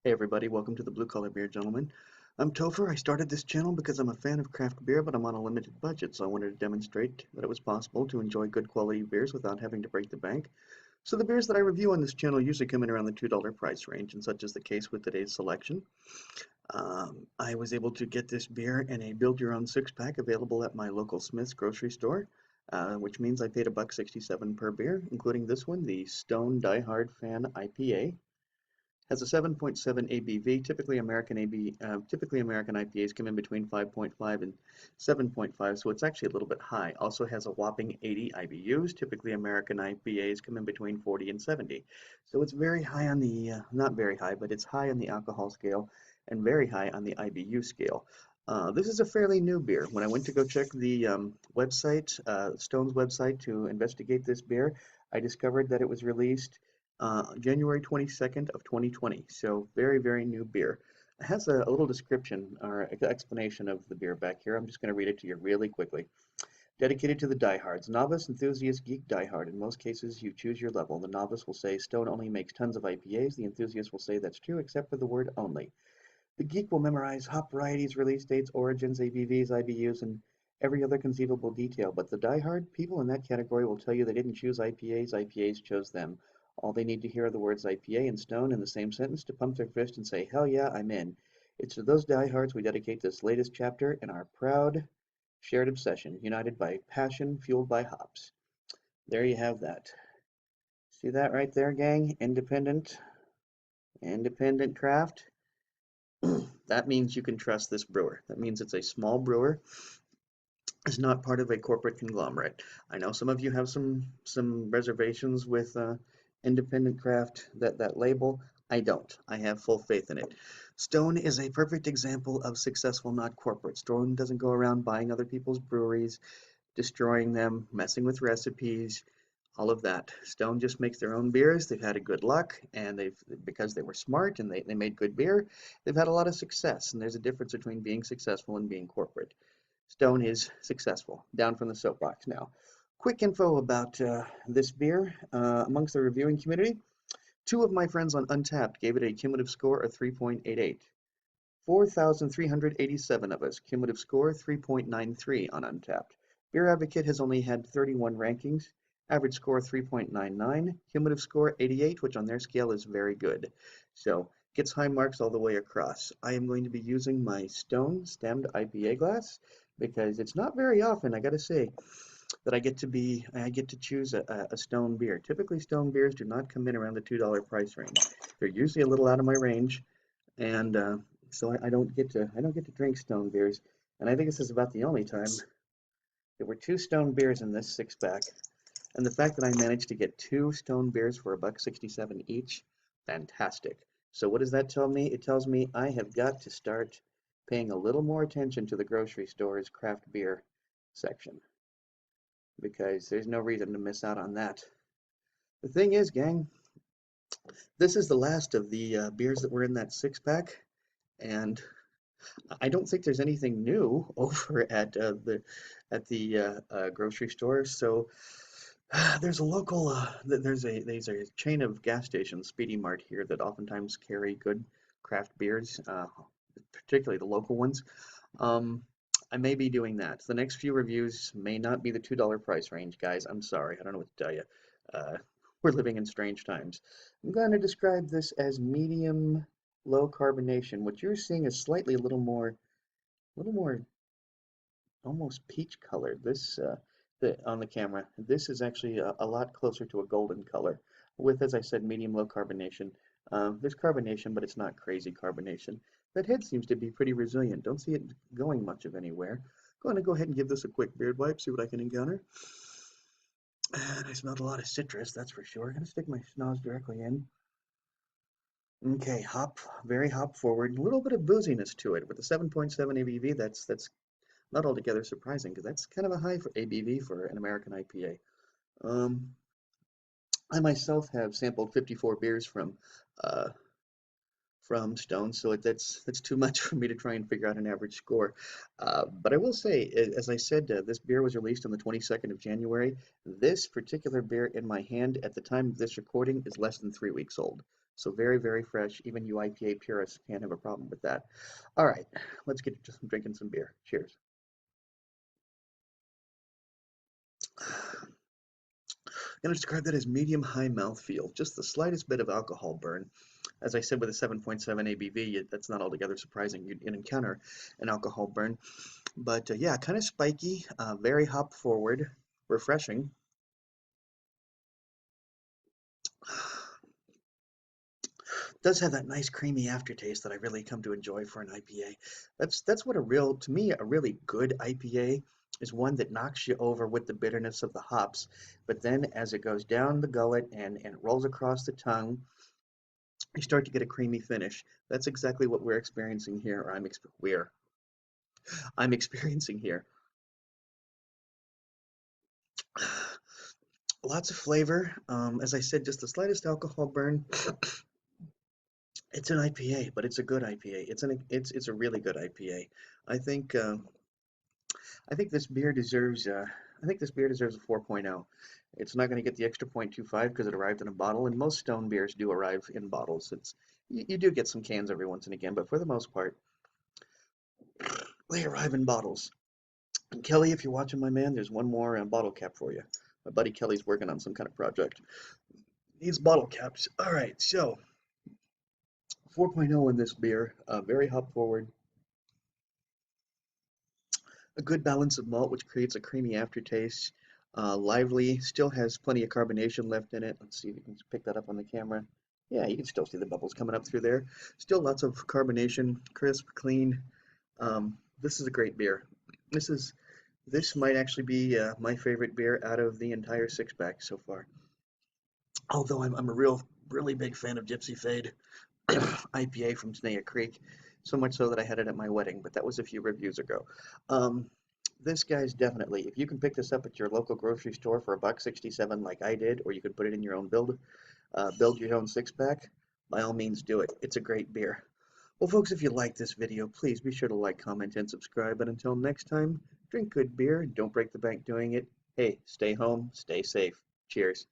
Hey everybody, welcome to the Blue Collar Beer Gentleman. I'm Topher. I started this channel because I'm a fan of craft beer, but I'm on a limited budget, so I wanted to demonstrate that it was possible to enjoy good quality beers without having to break the bank. So the beers that I review on this channel usually come in around the $2 price range, and such is the case with today's selection. I was able to get this beer in a build-your-own six-pack available at my local Smith's grocery store, which means I paid $1.67 per beer, including this one, the Stone Die Hard Fan IPA. Has a 7.7 ABV. Typically American IPAs come in between 5.5 and 7.5, so it's actually a little bit high. Also has a whopping 80 IBUs. Typically American IPAs come in between 40 and 70. So it's very high on the, not very high, but it's high on the alcohol scale and very high on the IBU scale. This is a fairly new beer. When I went to go check the website, Stone's website, to investigate this beer, I discovered that it was released January 22nd of 2020. So very, very new beer. It has a little description or explanation of the beer back here. I'm just going to read it to you really quickly. Dedicated to the diehards. Novice, enthusiast, geek, diehard. In most cases, you choose your level. The novice will say Stone only makes tons of IPAs. The enthusiast will say that's true, except for the word only. The geek will memorize hop varieties, release dates, origins, ABVs, IBUs, and every other conceivable detail. But the diehard people in that category will tell you they didn't choose IPAs, IPAs chose them. All they need to hear are the words IPA and Stone in the same sentence to pump their fist and say, hell yeah, I'm in. It's to those diehards we dedicate this latest chapter in our proud shared obsession, united by passion, fueled by hops. There you have that. See that right there, gang? Independent craft. That means you can trust this brewer. That means it's a small brewer. It's not part of a corporate conglomerate. I know some of you have some reservations with independent craft, that label. I don't. I have full faith in it. Stone is a perfect example of successful, not corporate. Stone doesn't go around buying other people's breweries, destroying them, messing with recipes, all of that. Stone just makes their own beers. They've had a good luck, and because they were smart and they made good beer, they've had a lot of success. And there's a difference between being successful and being corporate. Stone is successful. Down from the soapbox now. Quick info about this beer amongst the reviewing community. Two of my friends on Untapped gave it a cumulative score of 3.88. 4,387 of us, cumulative score 3.93 on Untapped. Beer Advocate has only had 31 rankings, average score 3.99, cumulative score 88, which on their scale is very good. So gets high marks all the way across. I am going to be using my Stone stemmed IPA glass because it's not very often, I gotta say, that I get to choose a Stone beer. Typically Stone beers do not come in around the $2 price range. They're usually a little out of my range, and so I don't get to drink Stone beers, and I think this is about the only time. There were two Stone beers in this six pack, and the fact that I managed to get two Stone beers for $1.67 each, fantastic. So what does that tell me? It tells me I have got to start paying a little more attention to the grocery store's craft beer section, because there's no reason to miss out on that. The thing is, gang, this is the last of the beers that were in that six pack, and I don't think there's anything new over at the grocery store. So there's a local there's a chain of gas stations, Speedy Mart here, that oftentimes carry good craft beers, particularly the local ones. Um, I may be doing that. The next few reviews may not be the $2 price range, guys. I'm sorry. I don't know what to tell you. Uh, we're living in strange times. I'm going to describe this as medium low carbonation. What you're seeing is slightly a little more almost peach colored. On the camera. This is actually a lot closer to a golden color with, as I said, medium low carbonation. There's carbonation, but it's not crazy carbonation. That head seems to be pretty resilient. Don't see it going much of anywhere. Going to go ahead and give this a quick beard wipe, see what I can encounter. And I smelled a lot of citrus, that's for sure. I'm gonna stick my schnoz directly in. Okay, hop, very hop forward. A little bit of booziness to it with the 7.7 ABV. That's not altogether surprising because that's kind of a high for ABV for an American IPA. Um, I myself have sampled 54 beers uh, from Stone, so that's too much for me to try and figure out an average score. But I will say, as I said, this beer was released on the 22nd of January. This particular beer in my hand at the time of this recording is less than 3 weeks old. So very, very fresh. Even you IPA purists can't have a problem with that. All right, let's get to some drinking some beer. Cheers. I'm going to describe that as medium-high mouthfeel, just the slightest bit of alcohol burn. As I said, with a 7.7 ABV, that's not altogether surprising. You'd encounter an alcohol burn. But yeah, kind of spiky, very hop forward, refreshing. Does have that nice creamy aftertaste that I really come to enjoy for an IPA. That's what a real, to me, a really good IPA is, one that knocks you over with the bitterness of the hops, but then as it goes down the gullet and rolls across the tongue, you start to get a creamy finish. That's exactly what we're experiencing here, or I'm experiencing here. Lots of flavor. As I said, just the slightest alcohol burn. It's an IPA, but it's a good IPA. It's a really good IPA. I think I think this beer deserves I think this beer deserves a 4.0. It's not going to get the extra 0.25 because it arrived in a bottle, and most Stone beers do arrive in bottles. You do get some cans every once and again, but for the most part, they arrive in bottles. And Kelly, if you're watching, my man, there's one more bottle cap for you. My buddy Kelly's working on some kind of project. Needs bottle caps. All right, so 4.0 in this beer, very hop forward, a good balance of malt, which creates a creamy aftertaste. Lively, still has plenty of carbonation left in it. Let's see if you can pick that up on the camera. Yeah, you can still see the bubbles coming up through there. Still lots of carbonation, crisp, clean. This is a great beer. This is this might actually be my favorite beer out of the entire six pack so far. Although I'm a really big fan of Gypsy Fade IPA from Tenaya Creek, so much so that I had it at my wedding, but that was a few reviews ago. Um, this guy's definitely, if you can pick this up at your local grocery store for $1.67 like I did, or you could put it in your own build your own six pack, by all means do it. It's a great beer. Well, folks, if you like this video, please be sure to like, comment, and subscribe. And until next time, drink good beer and don't break the bank doing it. Hey, stay home, stay safe. Cheers.